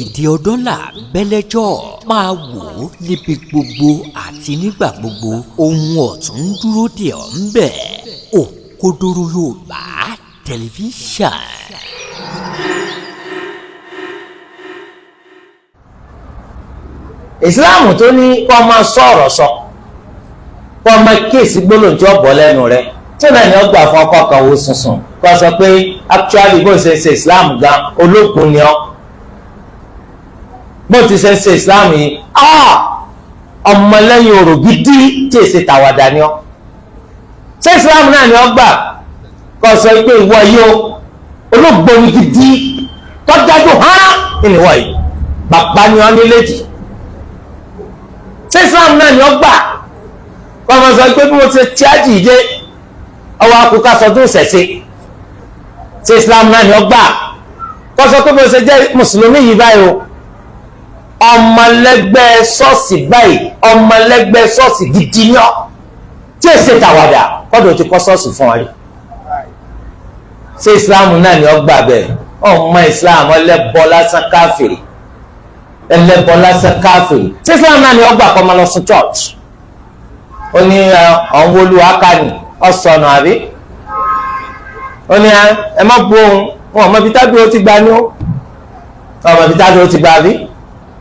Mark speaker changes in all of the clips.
Speaker 1: Èdè ọdọ́là bẹ́lẹ́jọ́ máa wò ó níbi gbogbo àti nígbà gbogbo ohun ọ̀tún ń dúró dè ọ́ ń bẹ̀. Òkodoro Yorùbá tẹlifíṣàn.
Speaker 2: Ìsìláàmù tó ní kó máa sọ̀rọ̀ sọ kó máa kíyèsí gbólóhùn tí ó bọ́ lẹ́nu rẹ̀ tí náà ni ó gbà fún ọkọ̀ kan wo sunsun kó sọ pé actually bó ṣe ṣe Islam gan olókun ni ọ́ bó ti ṣe ṣe Islam yìí ọmọlẹ́yìn orò gidi tí èsì tàwàdà ni ọ́ ṣé Islam náà ni ó gbà kó sọ pé ìwọ yìí o olóògbóni gidi tọ́jájú hàn ìníwọ̀ yìí bàbá ni ọ́ nílé jì ṣé Islam náà ni ó gbà kọ́ ọmọ sọ pé bí mo ṣe tí á jì dé ọwọ́ akókò sọdún ṣẹ̀ṣẹ̀ ṣé Islam náà ni ó gbà kọ́ sọ pé bí mo ṣe jẹ́ mùsùlùmí yìí báyìí o ọmọlẹ́gbẹ́ ṣọ́ọ̀ṣì báyìí ọmọlẹ́gbẹ́ ṣọ́ọ̀ṣì gidi ni ọ́ tí èsì tàwàdà kọ́dọ̀ ti kọ́ ṣọ́ọ̀ṣì fún wa rí ṣé Islam náà ni ó gbà bẹ́ẹ̀ ọmọ Islam ọlẹ́bọ lásán káfìrì ẹlẹ́bọ lásán káfìrì tí Islam náà ni ó gbà kọ́ máa lọ sí church ó ní ọ̀hún wọlú akáni ọ̀sọ̀nà àbí ó ní ẹ má bu ohun wọn ọmọ ibi tábí ó ti gba ní ó ọmọ ibi tábí ó ti gba àbí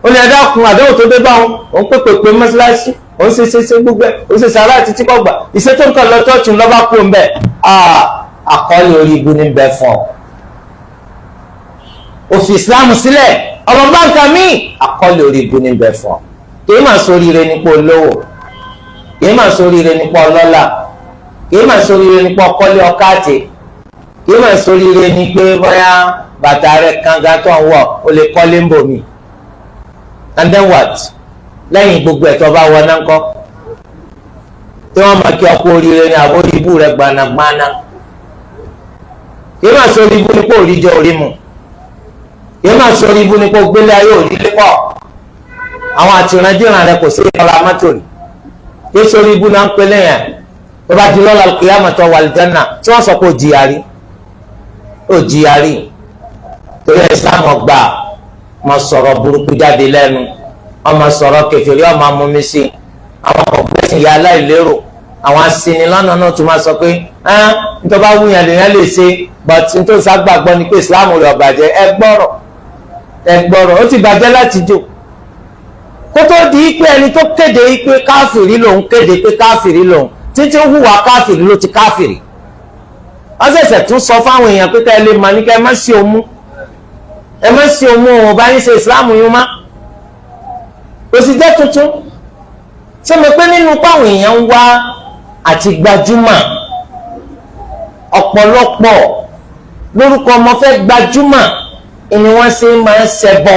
Speaker 2: ó ní ẹ̀dá kun àdéhùn tó dé bá wọn òun pépèpé mọ́ṣáláṣí òun ṣe gbogbo ẹ̀ òun ṣe sàrà àti tí kò gbà ìṣe tó ń kàn lọ church ń lọ́ba kú ń bẹ̀ àkọọ́lẹ̀ orí ibu ní bẹ fún ọ òfin Islam sílẹ̀ ọmọ báńkà míì àkọọ́lẹ̀ orí ibu ní bẹ fún ọ kì í máa sóríire nípò olówó kìí máa sóríire nípa ọlọ́lá kìí máa sóríire nípa ọkọ́lé ọkáàtì kìí máa sóríire ní pé bóyá bàtà rẹ̀ kanga tó ń wọ̀ ó lè kọ́lé ń bò mí and then what lẹ́yìn gbogbo ẹ̀tọ́ bá wọ náà ńkọ́ tí wọ́n máa kí ọkọ̀ oríire ní àbórí ibú rẹ̀ gbanagbana kìí máa sórí ibú nípa òríjẹ orí mu kìí máa sórí ibú nípa ògbélé ayé òrílé pọ̀ àwọn àtìrandíran rẹ̀ kò sí ọ̀la mọ́tò rí yóò sọ ibu náà ń pele yẹn tó bá di lọ́la kìyàmọ̀tò wà lìjánà tí wọ́n sọ pé ó jìyàrí torí Islam ọgbà ọmọ sọ̀rọ̀ burúkú jáde lẹ́nu ọmọ sọ̀rọ̀ kẹfìrí ọmọ amúmísì àwọn ọ̀gbẹ́sìn ìyá aláìlérò àwọn asinilọ́nà náà tún máa sọ pé nítorí bá wúyàn lèyàn lè ṣe but nítorí ságbàgbọ́ ni pé Islam rẹ̀ ọ̀bàjẹ́ ẹ gbọ́rọ̀ ó ti bàjẹ́ láti jò kótó di pé ẹni tó kéde pé káfìrí lòun kéde pé káfìrí lòun títí ń hùwà káfìrí ló ti káfìrí wọ́n ṣẹ̀ṣẹ̀ tún sọ fáwọn èèyàn pé ká ẹ lè mà ní ká ẹ má sí òmú òun bá yín ṣe ìsìláàmù yín má kò sì jẹ́ tuntun ṣé mo pé nínú páwọn èèyàn ń wá àti gbajúmọ̀ ọ̀pọ̀lọpọ̀ lórúkọ ọmọ fẹ́ gbajúmọ̀ ni wọ́n ṣe máa ń ṣẹbọ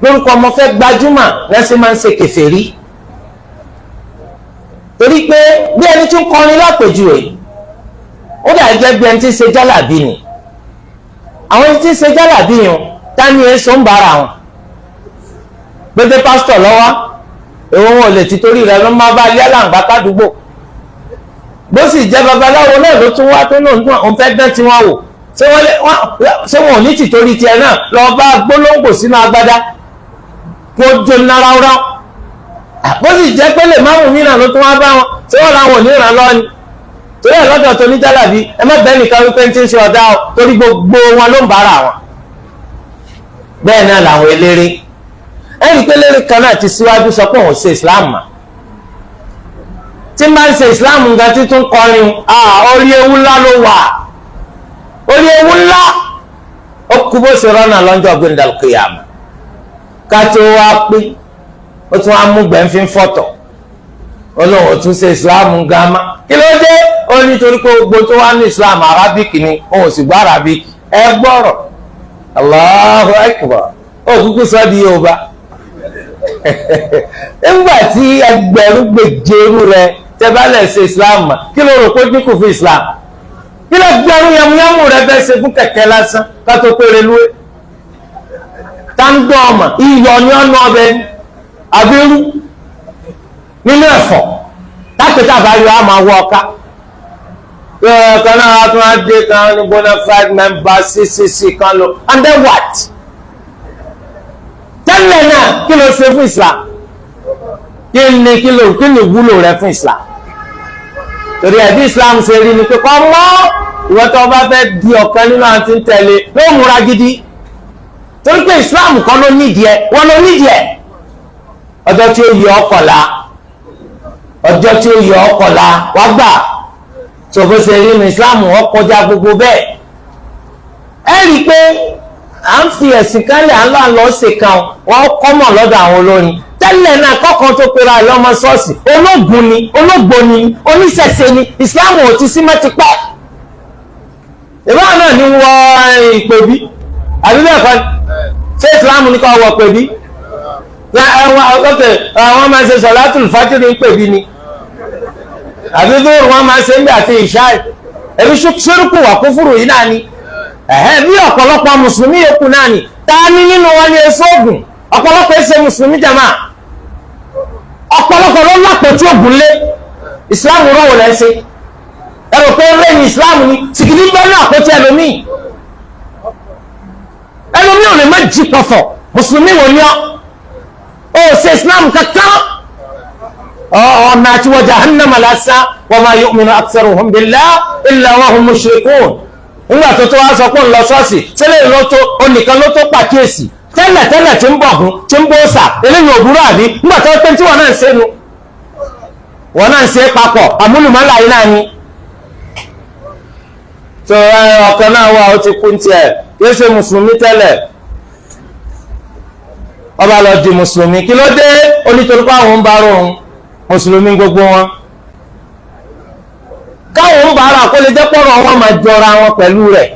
Speaker 2: lórúkọ ọmọ fẹ́ gbajúmọ̀ lẹ́sìn máa ń ṣe kèfèrí torí pé bí ẹni tí ń kọrin lápèjúwe ó dà jẹ́ bí ẹni tí ń ṣe jálàbí ni àwọn ẹni tí ń ṣe jálàbí yẹn tání èso ń bára wọn gbẹdẹ pásítọ̀ lọ́wọ́ èwo wọn ò lè ti torí rẹ̀ ló máa bá ilé àlàǹgbá kádùúgbò bó sì jẹ́ babaláwo náà ló tún wá tó náà òun fẹ́ dán tí wọ́n wò ṣé wọn ò ní tìtorí tiẹ̀ náà lọ bá gbólóńgbò sínú agbádá kó jóná ráúráú bó sì jẹ́ pé lè máàmù mí náà ló tún wá bá wọn tí wọ́n làwọn ò ní ràn lọ́ọ́ ni torí ẹ̀ lọ́dọ̀ tó ní jálàbí ẹ má bẹ́ẹ̀ nìkan wípé ń ti ń ṣe ọ̀dá o torí gbogbo wọn ló ń bára wọn bẹ́ẹ̀ náà làwọn eléré ẹnì pé eléré kan náà ti síwájú sọ pé òun ṣe Islam mà tí máa ń ṣe Islam nǹkan tí tún kọrin orí ewu ńlá ló wà orí ewu ńlá ó kú bó ṣe rọ́nà lọ́jọ́ gbẹ̀ndàlùkìyàmù ká tó wá pé ó tún wá mú gbẹ̀ǹfín fọ́tọ̀ olóhùn tún ṣe Islam gama kí ló dé ó nítorí pé gbogbo tó wá ní Islam Arabic ni òun sì gbọ́ Arabic ẹ gbọ́rọ̀ Allahu Akbar ó kúkú sọ di Yorùbá nígbà tí ẹgbẹ̀rún gbèjèrú rẹ tẹ bá lẹ̀ ṣe Islam kí ló rò pé dínkù fún Islam kí ló gbẹ̀rún yamuyamu rẹ fẹ́ ṣe fún kẹ̀kẹ́ lásán ká tó péré lúwé táńdọ̀ ọmọ iyọ̀ ní ọ̀nà ọbẹ̀ abirú nínú ẹ̀fọ́ tápẹ́tà bá yọ àmọ́ àwọ̀ ọ̀ká kan náà tún á dé kan ní bona fide member ccc kan lọ and then what ló ṣe fún Islam kí ni wúlò rẹ fún Islam torí ẹbí Islam ṣe rí ni pé kọ́ mọ́ ìwọ tó bá fẹ́ di ọ̀kan nínú àwọn tí ń tẹ̀lé ló múra gidi torí pé Islam kan ló nídìí ẹ wọn ló nídìí ẹ ọjọ́ tí ó yọ ọkọ̀la ọjọ́ tí ó yọ ọkọ̀la wá gbà tó bó ṣe rí ní Islam wọ́n kọjá gbogbo bẹ́ẹ̀ ẹ rí i pé à ń fi ẹ̀sìn kálẹ̀ à ń lọ ṣe kan wọ́n kọ́mọ̀ lọ́dọ̀ àwọn olórin tẹ́lẹ̀ náà kọ́kàn tó pera ẹ̀ lọ́mọ ṣọ́ọ̀ṣì ológun ni ológbò ni oníṣẹ̀ṣe ni Islam ò ti sí mọ́ ti pẹ́ ìbára náà ní wọ ìpèbí àbí bẹ́ẹ̀ kọ́ ṣé Islam ní kọ́ wọ ìpèbí àwọn máa ṣe sọ̀látùl fájìrì ń pèbí ni àbí dúró wọn máa ṣe ń bẹ àti ìṣáì ẹbí ṣírùkù wà kúfùrù yìí náà ni bí ọ̀pọ̀lọpọ̀ mùsùlùmí yòókù náà ni ta ni nínú wọn ni èso ògùn ọ̀pọ̀lọpọ̀ ẹsẹ̀ mùsùlùmí jama ọ̀pọ̀lọpọ̀ ló lápò tí ògùn lé Islam rọ̀wọ̀ lẹ́sẹ̀ ẹ̀rọ pé rẹ́yìn Islam ni sìgìdì bẹ́ẹ̀ náà àpótí ẹlòmíì ò lè má jí pọ̀fọ̀ mùsùlùmí wò ní ó ṣe Islam kankan ọ̀nà àti wọ jahannama lásán wa ma yu'minu aktharuhum billahi illa wa hum mushrikun nígbà tó wá sọ pé ń lọ ṣọ́ọ̀ṣì tẹ́lẹ̀ ló tó onìkan ló tó pàkíyèsí tẹ́lẹ̀ tí ń bọ̀gún tí ń bọ́ọ̀sà eléyìí òbúrò àbí nígbà tó pé tí wọ́n náà ń ṣe nu wọ́n náà ń ṣe papọ̀ àmúlùmọ́lá yìí náà ni. tó ọ̀kan náà wà ó ti kú tiẹ̀ yóò ṣe mùsùlùmí tẹ́lẹ̀ ọba lọ di mùsùlùmí kí ló dé onítorí pé àwọn ń bá rò ń mùsùlùmí gbogbo wọn káwọn ń bára kó lè jẹ́ pọ́rọ̀ wọn máa jọra wọn pẹ̀lú rẹ̀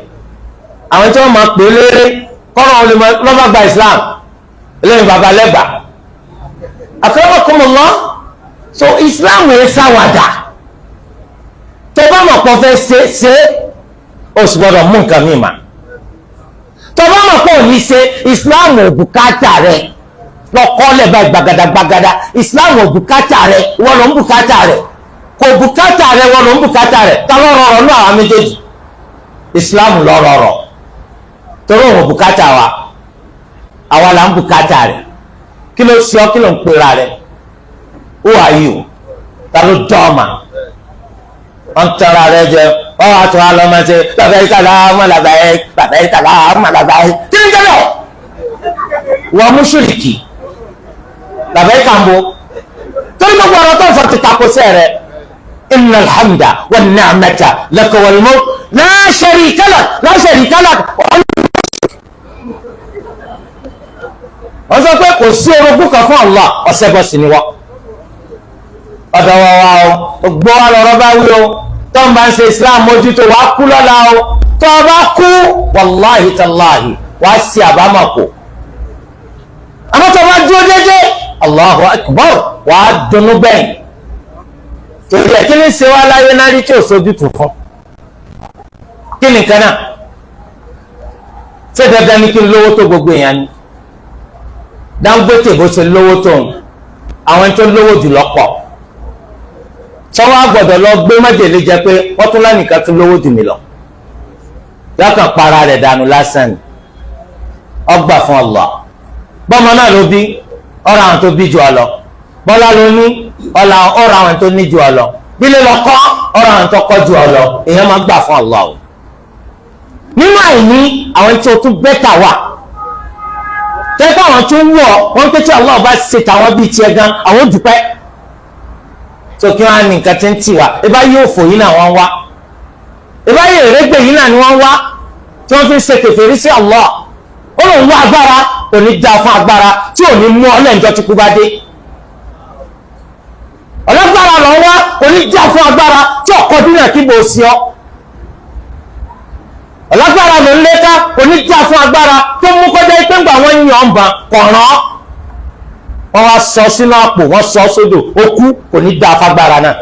Speaker 2: àwọn tí wọ́n máa pè léré kọ́rọ̀ wọn lọ́ba gba Islam eléyìí bàbá lẹ́gbà akramakumullah so Islam rẹ̀ sáwàdà tó bá mọ̀ pọ̀ fẹ́ ṣe ó sì gbọ́dọ̀ mú nǹkan mímà tó bá mọ̀ pọ̀ ní ṣe Islam ò bùkátà rẹ̀ lọ́kọ́lẹ̀ báyìí gbàgàdàgbàgàdà Islam ò bùkátà rẹ̀ wọ́n ló ń bùkátà rẹ̀ kò bùkátà rẹ̀ wọ́n ló ń bùkátà rẹ̀ ta ló rọrọ̀ ní àwọn méjèèjì Islam ló rọrọ̀ torí òun bùkátà wa àwa là ń bùkátà rẹ̀ kí ló ṣe ọ́ kí ló ń pera rẹ̀ who are you ta ló dọ́ọ̀mà wọ́n tẹ́ra rẹ̀ jẹ wọ́n wá tó wá lọ́ máa ṣe làbẹ́ríkàlá mọ́làbáyé làbẹ́ríkàlá mọ́làbáyé kí ni jẹ́ bẹ́ẹ̀ wọ́n mú ṣùrìkì làbẹ́ríkà ń bo torí gbogbo ọ̀rọ̀ tó ń sọ ti tako sí rẹ̀ inna alhamda wa ni'mata laka wal mulk la sharika lak wọ́n sọ pé kò sí orogún kan fún Allah ọ̀sẹ̀ bọ́ sí ni wọ́n ọ̀dọ̀ wa o gbọ́ wa lọ́rọ́ bá wí o tó ń bá ń ṣe Islam mójútó wàá kú lọ́la o tó o bá kú wàláhi tàláhi wàá sí àbámọ̀ kù àmọ́ tó o bá dúró déédéé Allahu akbar wàá dunnú bẹ́ẹ̀ torí ẹ̀ kí ni ṣe wá láyé náà rí tí ò sojú tù fún kí ni kan náà ṣé dandan ní kí n lówó tó gbogbo èèyàn ni Dangote bó ṣe lówó tó ń àwọn tó lówó jù lọ́pọ̀ sọ́wọ́ àgbọ̀dọ̀ lọ gbé májèlé jẹ pé wọ́n tún lánìkan tún lówó jù mí lọ yọkàn para rẹ̀ dànù lásán ni ọgbà fún Allah bọ́mọ náà ló bí ọ̀rọ̀ àwọn tó bí jù ọ lọ bọ́lá ló ní ọ̀rọ̀ àwọn tó ní jù ọ lọ bílẹ̀ lọ kọ́ ọ̀rọ̀ àwọn tó kọ́ jù ọ lọ èèyàn máa gbà fún Allah o nínú àìní àwọn tí o tún bẹ́tà wà tẹ́gbà àwọn tó wọ̀ wọ́n pé tí Allah bá ṣe tàwọn bíi tiẹ̀ gan àwọn dùpẹ́ tó kí wọ́n á ní nǹkan tí ń tì wá ìbá yóò fò yìí náà wọ́n wá ìbá yóò rẹ́gbẹ̀ yìí náà ni wọ́n wá tí wọ́n fi ń ṣe kèfèrí sí Allah ó lòun wá agbára kò ní dá fún agbára tí ò ní mú ọ lẹ́ǹjọ́ tí kú bá dé ọlọ́gbára lọ wá kò ní dá fún agbára tí ọkọ̀ dúnà kí bò sí ọ ọlọ́gbára ló ń léka kò ní dá fún agbára tó mú kọjá pé ńgbà wọ́n yàn án bàn kọ̀ọ̀ràn wọ́n wá sọ sínú àpò wọ́n sọ sódò ó kú kò ní dá fagbára náà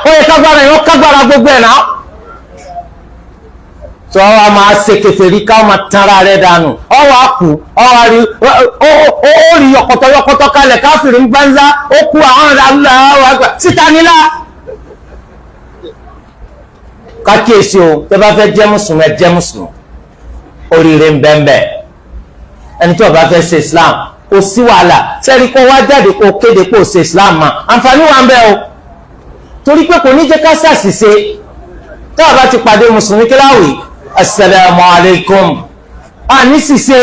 Speaker 2: ó yẹ kágbára yẹn ó kágbára gbogbo ẹ̀ náà tó wá máa ṣe kèfèrí ká máa tanra rẹ̀ dànù ọ wá kú ọ wá rí ó rí yọkọtọ kalẹ̀ káfíìrì ń gbánzá ó kú àwọn ọ̀rọ̀ àgbà síta nílá kákíyèsí o tẹ́ bá fẹ́ jẹ́ mùsùlùmí ẹ jẹ́ mùsùlùmí oríire ń bẹ́ẹ̀ ẹni tí ó bá fẹ́ ṣe Islam kò sí wàhálà sẹ́ni kó wá jáde kó kéde kó ṣe Islam mà àǹfààní wà ń bẹ o torí pé kò ní jẹ́ ká ṣàṣìṣe tá a bá ti pàdé mùsùlùmí kíláwì assalamu alaikum ní ṣìṣe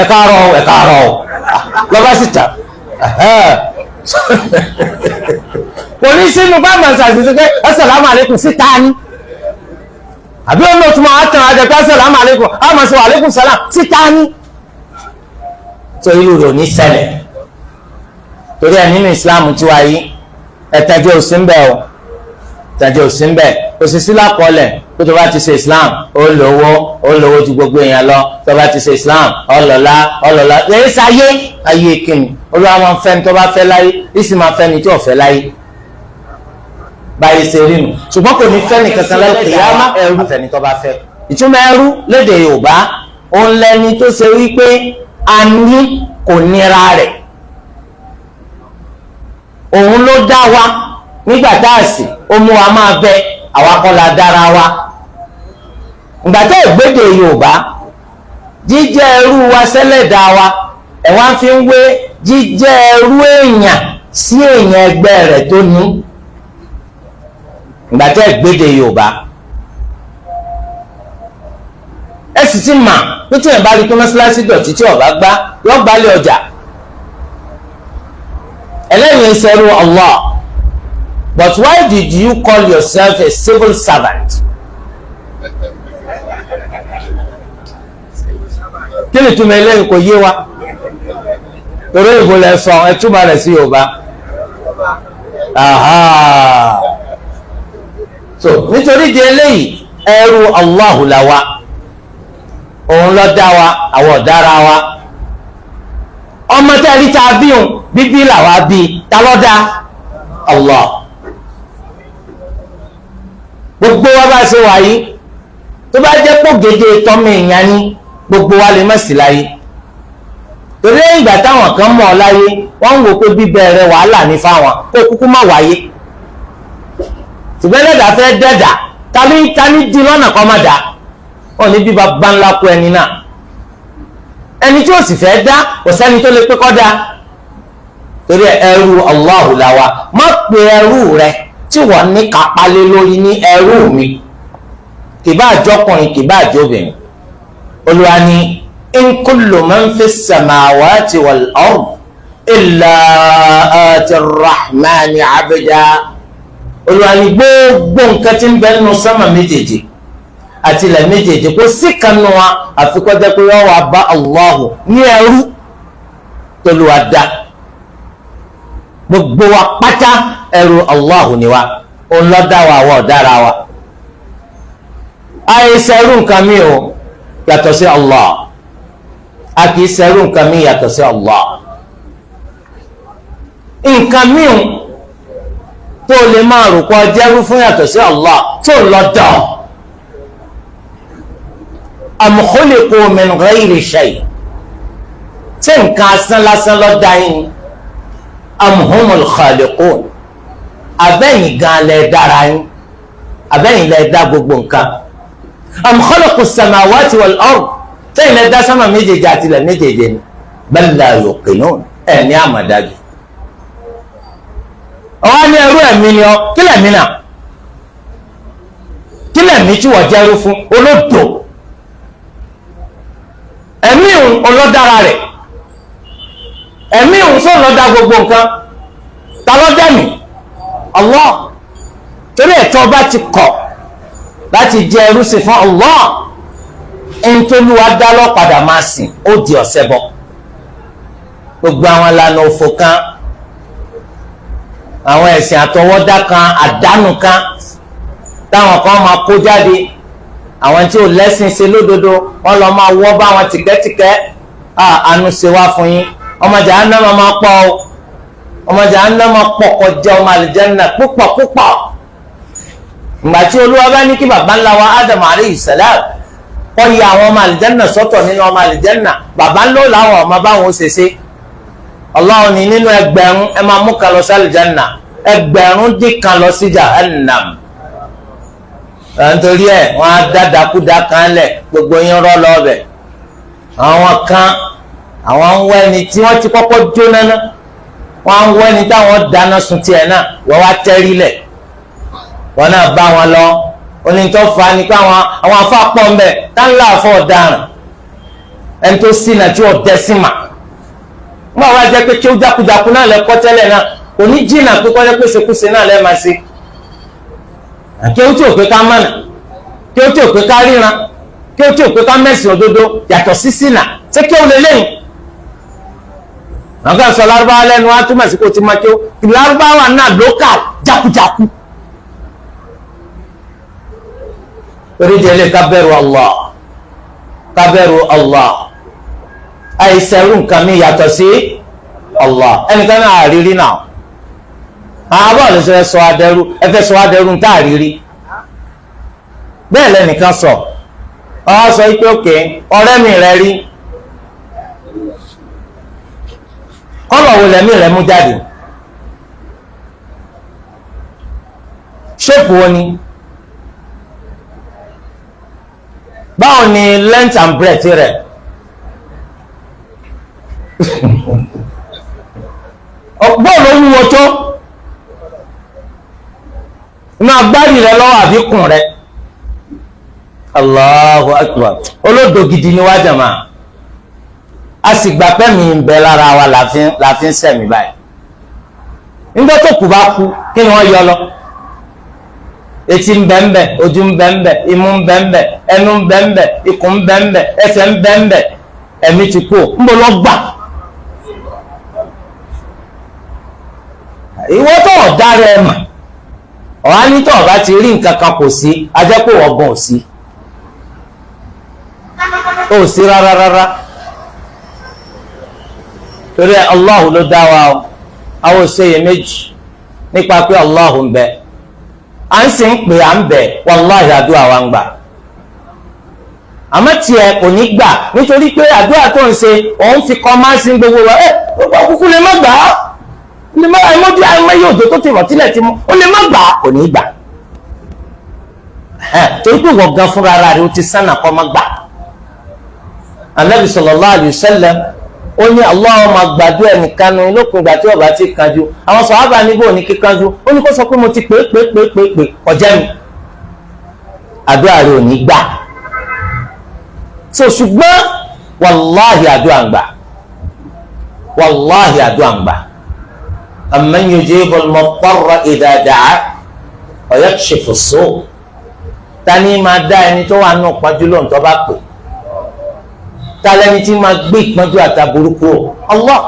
Speaker 2: ẹ káàárọ̀ lọ́ba sì ta kò ní sínú bá mọ̀ ṣàṣìṣe pé assalamu alaikum sí ta ni àbí ọ̀nà tó máa tàn àjẹpẹ́ assalamu alaikum àmọ̀ sí wa alaikum salam sí ta ni tó ìlú rò ní ṣẹlẹ̀ torí ẹ̀ nínú Islam tí wáyé ẹ̀tẹ̀jẹ̀ òsínbẹ̀ o ẹ̀tẹ̀jẹ̀ òsínbẹ̀ òsìsí lápọ̀lẹ̀ tó tó bá ti ṣe Islam ó lówó ju gbogbo èèyàn lọ tó bá ti ṣe Islam ọlọ́lá lẹ́yìn sáyé ayé kìnnì olúwa máa ń fẹ́ ni tó bá fẹ́ láyé ìsì máa fẹ́ ni tí ò fẹ́ láyé báyìí ṣe rí nu ṣùgbọ́n kò ní fẹ́ nìkan kan lẹ́yìn kìyàmá ẹrú àfẹ́ni tó bá fẹ́ ìtumọ̀ ẹrú lédè Yorùbá òun lẹni tó ṣe wípé a ní kò nira rẹ̀ òun ló dá wa nígbà tá a sì ó mú wa máa bẹ àwa kọ́ la dára wa ìgbà tá ìgbédè Yorùbá jíjẹ́ ẹrú wa sẹ́lẹ̀dá wa ẹ̀ wá fi ń wé jíjẹ́ ẹrú èèyàn sí èèyàn ẹgbẹ́ rẹ̀ tó ní ìgbà tá ìgbédè Yorùbá ẹ sì ti mà pé tí ẹ̀ bá rí pé mọ́ṣáláṣí dọ̀tí tí ọ̀bá gbá yọ gbálẹ̀ ọjà ẹlẹ́yìn ìṣẹ́rú Allah but why did you call yourself a civil servant? kí ni túmọ̀ eléyìí kò yé wa torí ìbò lẹ sọ ẹ túmọ̀ rẹ̀ sí Yorùbá so nítorí di eléyìí ẹrú Allahu la wa òun ló dá wa àwọn ọ̀dára wa ọmọ tẹ́lí tá a bí òun bíbí làwa bí ta ló dá Allah gbogbo wa bá ṣe wà yìí tó bá jẹ́ pò gèdè tọ́mọ èèyàn ni gbogbo wa lè má sí láyé torí ìgbà táwọn kan mọ̀ ọ́ láyé wọ́n ń wò pé bíbẹ̀rẹ̀ wàhálà ní fáwọn kó kúkú má wáyé ṣùgbọ́n lẹ́dà fẹ́ dẹ́dà tani di lọ́nà kan má dá wọn ní bíbá bá ńlá kú ẹni náà ẹni tí ó sì fẹ́ dá kò sẹ́ni tó lè pé kọ́ dá torí ẹrú Allahu la wa má pe ẹrú rẹ tí wọ́n ní kápálẹ́ lórí ní ẹrú mi kìbá àjọkùnrin kìbá àjọbìnrin Olúwa ní in kullu man fi samawati wal ard illa ati rahmani abda Olúwa ní gbogbo nǹkan tí ń bẹ nínú sánmà méjèèjì àti ilẹ̀ méjèèjì kò sí kanú wa àfikọ́jẹ́ pé wọ́n wá bá Allahu ní ẹrú t'Olúwa dá gbogbo wa pátá ẹrú Allahu ni wa òun ló dá wa àwọn ọ̀dára wa àìsẹ̀rú nǹkan mi ò yàtọ̀ sí Allah a kì í sẹ̀rú nǹkan mi yàtọ̀ sí Allah nǹkan mi ò tó lè máa rò pọ̀ jẹ́rú fún yàtọ̀ sí Allah tó lọ dán am khuliqu min ghayri shay tí nǹkan asán lásán lọ dá yín am humul khaliqun abẹ́yìn gan lẹ dára yín abẹ́yìn lẹ dá gbogbo nǹkan am khalaqu samawati wal ard tẹ́yìn lẹ dá sánmà méjèèjì àti ilẹ̀ méjèèjì ni bal la yuqinun ẹ̀ ní àmàdájú ọwọ́ ní ẹrú ẹ̀mí ni ọ kí lẹ̀mí náà kí lẹ̀mí tí wọ́n jẹ́rú fún olódò ẹ̀mí òun ọlọ́dára rẹ̀ ẹ̀mí òun sọ lọ́dá gbogbo nǹkan ta lọ́dẹ̀mí Allah torí ẹ̀tọ́ bá ti kọ̀ láti jẹ ẹrú sí fún Allah ẹni tó lù wá dá lọ́padà máa sìn ó di ọ̀sẹ̀ bọ̀ gbogbo àwọn ìlànà òfò kan àwọn ẹ̀sìn àtọwọ́dá kan àdánù kan táwọn kan máa kó jáde àwọn tí ò lẹ́sìn ṣe lódodo wọ́n lọ máa wọ́ bá wọn tìkẹ́tìkẹ́ àánú ṣe wá fún yín ọmọ jahannama máa pọ̀ o ọmọ jahannama pọ̀ kọjá ọmọ àlìjẹ́nà púpọ̀ púpọ̀ ìgbà tí Olúwa bá ní kí bàbá ńlá wa Adam alayhi salam kọ́ yẹ àwọn ọmọ àlìjẹ́nà sọ́tọ̀ nínú ọmọ àlìjẹ́nà bàbá ńlá làwọn ọmọ báwọn ṣe ṣe Allah ní nínú ẹgbẹ̀rún ẹ máa mú kan lọ sí àlìjẹ́nà ẹgbẹ̀rún dín kan lọ sí jahannam nítorí ẹ wọn á dáadáakúdá kan lẹ gbogbo yín rọ lọbẹ àwọn kan àwọn ń wẹ́ ni tí wọ́n ti kọ́kọ́ jóná ná wọ́n ń wẹ́ ni táwọn dáná sun tiẹ̀ náà wọ́n wá tẹ́rí lẹ̀ wọ́n náà bá wọn lọ onítọ́ fa ni pé àwọn afá pọ̀ ń bẹ̀ táńlá àfọ̀ ọ̀daràn ẹni tó sí náà tí wọ́n dẹ́ sí mà wọ́n wá jẹ́ pé kí ó jákujáku náà lẹ́kọ́ tẹ́lẹ̀ náà òní jìnnà pé kọ́jọ́ pé ṣekúṣe náà lẹ́ẹ̀ máa ṣe kí ó tí ò pé ká mọ̀nà kí ó tí ò pé ká ríran kí ó tí ò pé ká mẹ́sìn òdodo yàtọ̀ sí sínà ṣé kí ó lè lẹ́yìn àwọn kan sọ lárúbáwá lẹ́nu wá túmọ̀ sí kó ti máa kí ó lárúbáwá náà lókàl jákujáku oríṣi ẹlẹ́ kábẹ́rù Allah kábẹ́rù Allah àìsẹ̀rù nǹkan mi yàtọ̀ sí Allah ẹnìkan náà àrírí náà àwọn bọ́ọ̀lù ṣe sọ adẹ́rù ẹfẹ́ sọ adẹ́rù ń tà àrírí bẹ́ẹ̀ lẹ́nìkan sọ ọ sọ pé òkè ọ̀rẹ́ mi rẹ rí kọ́lọ̀ wo lẹ́mí rẹ mú jáde ṣéèpù wo ni báwo ni length and breadth rẹ bọ́ọ̀lù wúwo tó inú agbárí rẹ lọ́wọ́ àbíkùn rẹ Allahu Akbar olódò gidi ni wá jàmá a sì gbà pé mi ń bẹ lára wa láfi ń sẹ̀mí báyìí nígbà tó kù bá kú kí ni wọ́n yọ lọ etí ń bẹ ń bẹ ojú ń bẹ ń bẹ imú ń bẹ ń bẹ ẹnu ń bẹ ń bẹ ikùn ń bẹ ń bẹ ẹsẹ̀ ń bẹ ń bẹ ẹ̀mí ti kú ń bọ̀ lọ gbà ìwọ tó ọ̀dá rẹ mà ọ̀hán ní tó ọ̀bá ti rí nǹkan kan kò sí ajẹ́pọ̀ ọ̀gbọ̀n ò sí ó sí rárá torí Allahu ló dá wa o àwọn òṣèyẹ méjì nípa pé Allahu ń bẹ à ń sì ń pè à ń bẹ wàláhì àdúrà wa ń gbà àmọ́ tiẹ̀ kò ní gbà nítorí pé àdúrà tó ń ṣe òun fi kọ́ máa ń sin gbogbo wa ó kúkú lè má gbà á lè má àìmọ́dé àìmọ́yé òjò tó ti rọ̀ tílẹ̀ ti mú ó lè má gbà á kò ní gbà torí pé wọ́n gan fúnra rẹ̀ ó ti sánà kọ́ má gbà. Ànábì sallallahu alayhi wa sallam ó ní Allahu máa gbàdúrà ẹnìkan nu lópin ìgbà tí ọba ti kanjú àwọn sàhábà níbò ní kíkanjú ó ní kó sọ pé mo ti pè kọjá mi àdúrà rẹ̀ ò ní gbà so ṣùgbọ́n wàláhì àdúrà ń gbà wàláhì àdúrà ń gbà amman yujibul mudtarra idha da'a wa yakshifu as-su' tani máa dá ẹni tó wà nù pọ́njú lóhùn tó bá pè tálẹ́ni tí máa gbé ìpọ́njú àtàbùrúkú Allah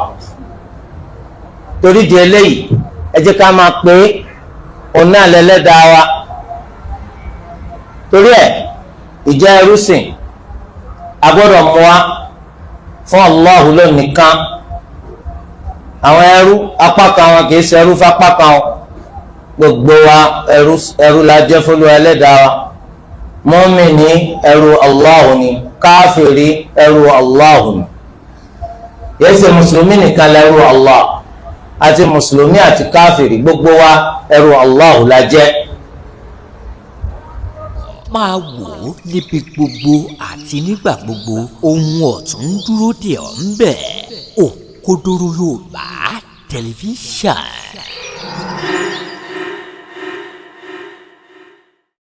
Speaker 2: torí di eléyìí ẹ jẹ́ ká máa pè é òun náà lẹ́lẹ́dàá wa torí ẹ̀ ìjẹ́ ẹrú sìn agbọ́dọ̀ mú wa fún Allah lónìkan àwọn ẹrú apá kan wọn kì í ṣe ẹrú fapá kan gbogbo wa ẹrú la jẹ́ fún Olúwa ẹlẹ́dàá wa mùmínì ẹrú Allah ni káfìrí ẹrú Allah ni yìí ṣe mùsùlùmí nìkan lẹ́rú Allah àti mùsùlùmí àti káfìrí gbogbo wa ẹrú Allah la jẹ́.
Speaker 1: máa wò ó níbi gbogbo àti nígbà gbogbo ohun ọ̀tún dúró dè ọ́ ń bẹ̀ Òkodoro Yorùbá tẹlifíṣàn.